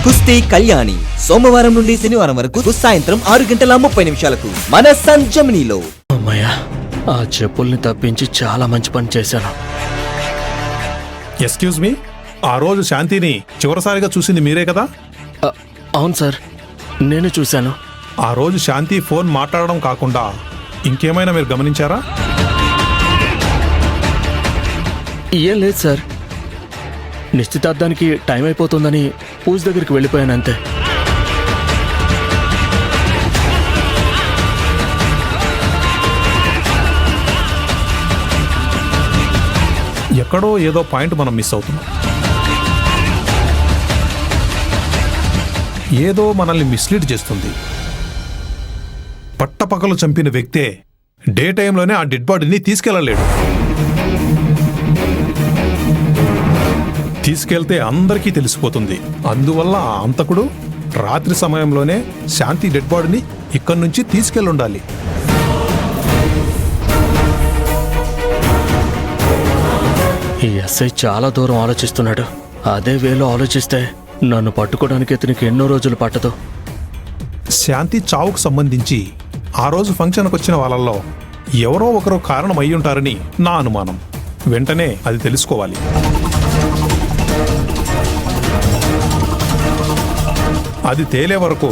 కుస్తీ కళ్యాణి సోమవారం నుండి శనివారం వరకు సాయంత్రం 6:30 మన సంజమినిలో. అమ్మయ్యా, ఆ చెప్పుల్ని తప్పించి చాలా మంచి పని చేశాను. ఎక్స్క్యూజ్ మీ, ఆ రోజు శాంతిని చివరిసారిగా చూసింది మీరే కదా? అవును సార్, నేను చూశాను. ఆ రోజు శాంతి ఫోన్ మాట్లాడడం కాకుండా ఇంకేమైనా మీరు గమనించారా? ఏం లేదు సార్, నిశ్చితార్థానికి టైం అయిపోతుందని పూజ దగ్గరికి వెళ్ళిపోయాను అంతే. ఎక్కడో ఏదో పాయింట్ మనం మిస్ అవుతున్నాం. ఏదో మనల్ని మిస్లీడ్ చేస్తుంది. పట్టపగలు చంపిన వ్యక్తే డే టైంలోనే ఆ డెడ్ బాడీని తీసుకెళ్లలేడు. తీసుకెళ్తే అందరికీ తెలిసిపోతుంది. అందువల్ల ఆ హంతకుడు రాత్రి సమయంలోనే శాంతి డెడ్ బాడీని ఇక్కడి నుంచి తీసుకెళ్ళుండాలి. ఈ ఎస్ఐ చాలా దూరం ఆలోచిస్తున్నాడు. అదే వేలో ఆలోచిస్తే నన్ను పట్టుకోవడానికి ఇతనికి ఎన్నో రోజులు పట్టదు. శాంతి చావుకు సంబంధించి ఆ రోజు ఫంక్షన్కి వచ్చిన వాళ్ళల్లో ఎవరో ఒకరు కారణం అయ్యుంటారని నా అనుమానం. వెంటనే అది తెలుసుకోవాలి. అది తేలే వరకు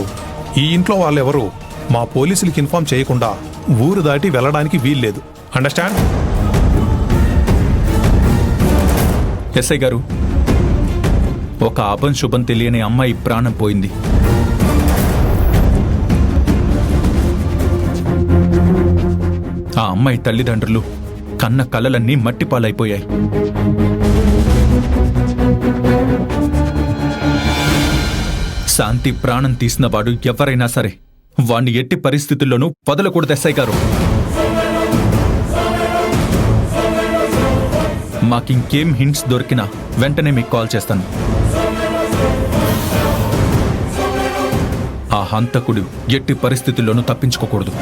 ఈ ఇంట్లో వాళ్ళెవరూ మా పోలీసులకి ఇన్ఫార్మ్ చేయకుండా ఊరు దాటి వెళ్ళడానికి వీల్లేదు. అండర్స్టాండ్? ఎస్ఐ గారు, ఒక అపం శుభం తెలియని అమ్మాయి ప్రాణం పోయింది. ఆ అమ్మాయి తల్లిదండ్రులు కన్న కలలన్నీ మట్టిపాలైపోయాయి. శాంతి ప్రాణం తీసిన వాడు ఎవరైనా సరే వాణ్ణి ఎట్టి పరిస్థితుల్లోనూ వదలకూడదు ఎస్ఐ గారు. మాకింకేం హింట్స్ దొరికినా వెంటనే మీకు కాల్ చేస్తాను. ఆ హంతకుడు ఎట్టి పరిస్థితుల్లోనూ తప్పించుకోకూడదు.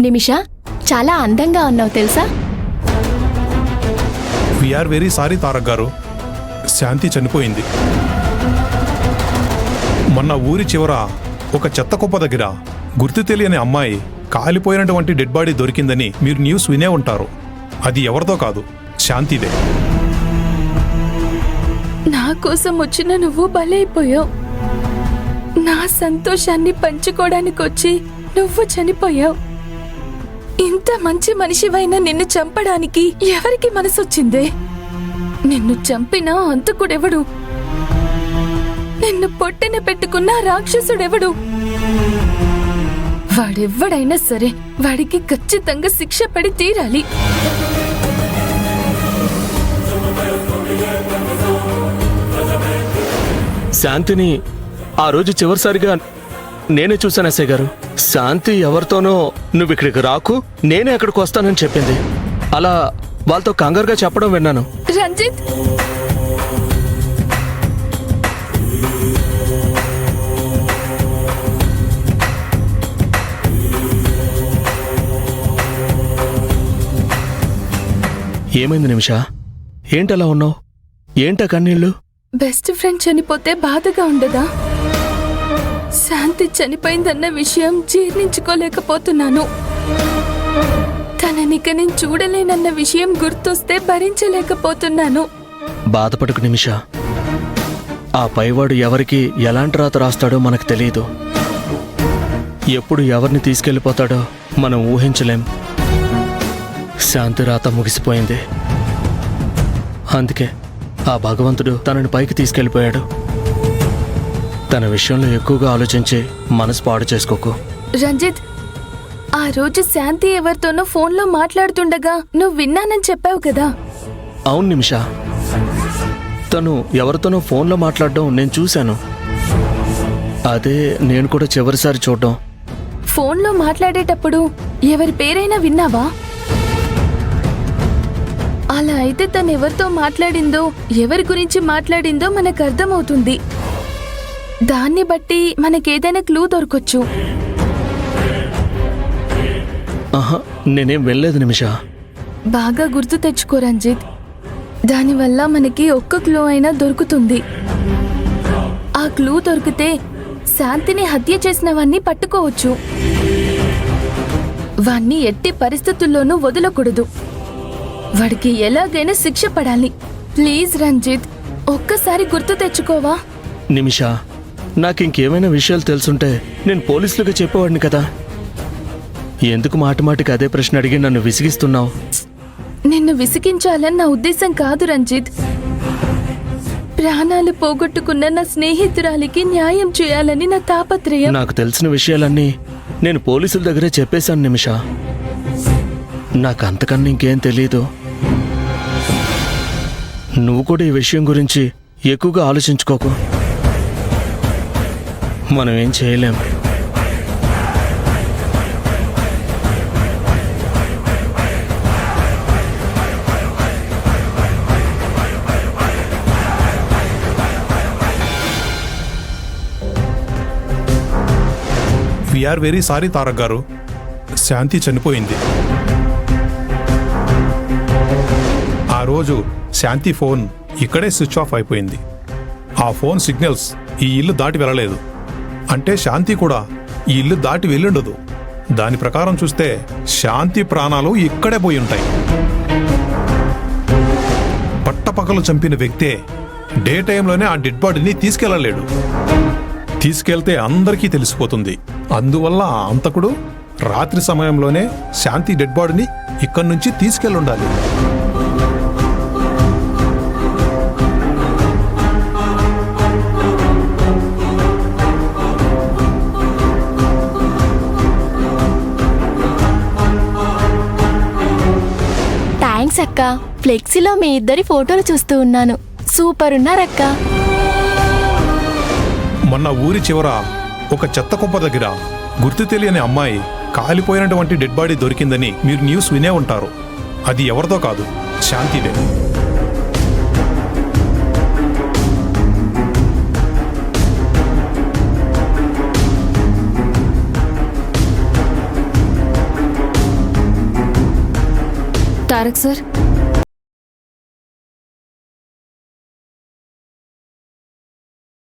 నిమిషా, చాలా అందంగా ఉన్నావు తెలుసా? వీఆర్ వెరీ సారీ తారక్ గారు, శాంతి చనిపోయింది. మొన్న ఊరి చివర ఒక చెత్త కుప్ప దగ్గర గుర్తు తెలియని అమ్మాయి కాలిపోయినటువంటి డెడ్ బాడీ దొరికిందని మీరు న్యూస్ వినే ఉంటారు. అది ఎవరితో కాదు, శాంతిదే. నా కోసం వచ్చిన నువ్వు బలైపోయావు. నా సంతోషాన్ని పంచుకోవడానికి వచ్చి నువ్వు చనిపోయావు. ఇంత మంచి మనిషివైన నిన్ను చంపడానికి ఎవరికి మనసొచ్చిందే? నిన్ను చంపిన హంతకుడెవడు? నిన్ను పొట్టెన పెట్టుకున్న రాక్షసుడెవడు? వాడెవ్వడైనా సరే వాడికి ఖచ్చితంగా శిక్ష పడి తీరాలి. శాంతిని ఆ రోజు చివరిసారిగా నేనే చూశాను ఎస్ఐ గారు. శాంతి ఎవరితోనో నువ్వు ఇక్కడికి రాకు, నేనే అక్కడికి వస్తానని చెప్పింది. అలా వాళ్ళతో కంగారుగా చెప్పడం విన్నాను. రంజిత్, ఏమైంది నిమిషా? ఏంటలా ఉన్నావు? ఏంటా కన్నీళ్ళు? బెస్ట్ ఫ్రెండ్ చనిపోతే బాధగా ఉండదా? శాంతి చనిపోయిందన్న విషయం జీర్ణించుకోలేకపోతున్నాను. తననిక నేను చూడలేనన్న విషయం గుర్తొస్తే భరించలేకపోతున్నాను. బాధపడకు నిమిషా, ఆ పైవాడు ఎవరికి ఎలాంటి రాత రాస్తాడో మనకు తెలియదు. ఎప్పుడు ఎవరిని తీసుకెళ్ళిపోతాడో మనం ఊహించలేం. శాంతి రాత ముగిసిపోయింది. అందుకే ఆ భగవంతుడు తనని పైకి తీసుకెళ్ళిపోయాడు. తన విషయంలో ఎక్కువగా ఆలోచించి మనసు పాడు చేసుకోకు. రంజిత్, ఆ రోజు శాంతి ఎవరితోనో ఫోన్లో మాట్లాడుతుండగా నువ్వు విన్నానని చెప్పావు కదా. అవును నిమిష, తను ఎవరితోనో ఫోన్లో మాట్లాడడం నేను చూశాను. అదే నేను కూడా చివరిసారి చూడడం. ఫోన్లో మాట్లాడేటప్పుడు ఎవరి పేరైనా విన్నావా? అలా అయితే తను ఎవరితో మాట్లాడిందో, ఎవరి గురించి మాట్లాడిందో మనకు అర్థమవుతుంది. దాన్ని బట్టి మనకేదైనా క్లూ దొరకొచ్చు. ఆహా, నేనేం వెళ్ళలేదు నిమిష. బాగా గుర్తు తెచ్చుకో రంజిత్. దానివల్ల మనకి ఒక్క క్లూ అయినా దొరుకుతుంది. ఆ క్లూ దొరికితే శాంతిని హత్య చేసినవన్నీ పట్టుకోవచ్చు. వాణ్ణి ఎట్టి పరిస్థితుల్లోనూ వదలకూడదు. వాడికి ఎలాగైనా శిక్ష పడాలి. ప్లీజ్ రంజిత్, ఒక్కసారి గుర్తు తెచ్చుకోవా? నిమిష, నాకింకేమైనా విషయాలు తెలుసుంటే నేను పోలీసులకు చెప్పేవాడిని కదా. ఎందుకు మాటిమాటికి అదే ప్రశ్న అడిగి నన్ను విసిగిస్తున్నావు? నిన్ను విసిగించాలని నా ఉద్దేశం కాదు రంజిత్. ప్రాణాలు పోగొట్టుకున్న నా స్నేహితురాలికి న్యాయం చేయాలని నా తాపత్రయం. నాకు తెలిసిన విషయాలన్నీ నేను పోలీసుల దగ్గరే చెప్పేశాను నిమిష. నాకు అంతకన్నా ఇంకేం తెలీదు. నువ్వు కూడా ఈ విషయం గురించి ఎక్కువగా ఆలోచించుకోకు. మనం ఏం చేయలేం. వీఆర్ వెరీ సారీ తారక్ గారు, శాంతి చనిపోయింది. ఆ రోజు శాంతి ఫోన్ ఇక్కడే స్విచ్ ఆఫ్ అయిపోయింది. ఆ ఫోన్ సిగ్నల్స్ ఈ ఇల్లు దాటి వెళ్ళలేదు. అంటే శాంతి కూడా ఈ ఇల్లు దాటి వెళ్ళుండదు. దాని ప్రకారం చూస్తే శాంతి ప్రాణాలు ఇక్కడే పోయి ఉంటాయి. పట్టపగలు చంపిన వ్యక్తే డే టైంలోనే ఆ డెడ్ బాడీని తీసుకెళ్లలేడు. తీసుకెళ్తే అందరికీ తెలిసిపోతుంది. అందువల్ల ఆ అంతకుడు రాత్రి సమయంలోనే శాంతి డెడ్ బాడీని ఇక్కడి నుంచి తీసుకెళ్ళుండాలి. థ్యాంక్స్ అక్క. ఫ్లెక్సీలో మీ ఇద్దరి ఫోటోలు చూస్తూ ఉన్నాను. సూపర్ ఉన్నారక్క. మొన్న ఊరి చివర ఒక చెత్త కుప్ప దగ్గర గుర్తు తెలియని అమ్మాయి కాలిపోయినటువంటి డెడ్ బాడీ దొరికిందని మీరు న్యూస్ వినే ఉంటారు. అది ఎవరితో కాదు, శాంతిదే. తారక్ సార్,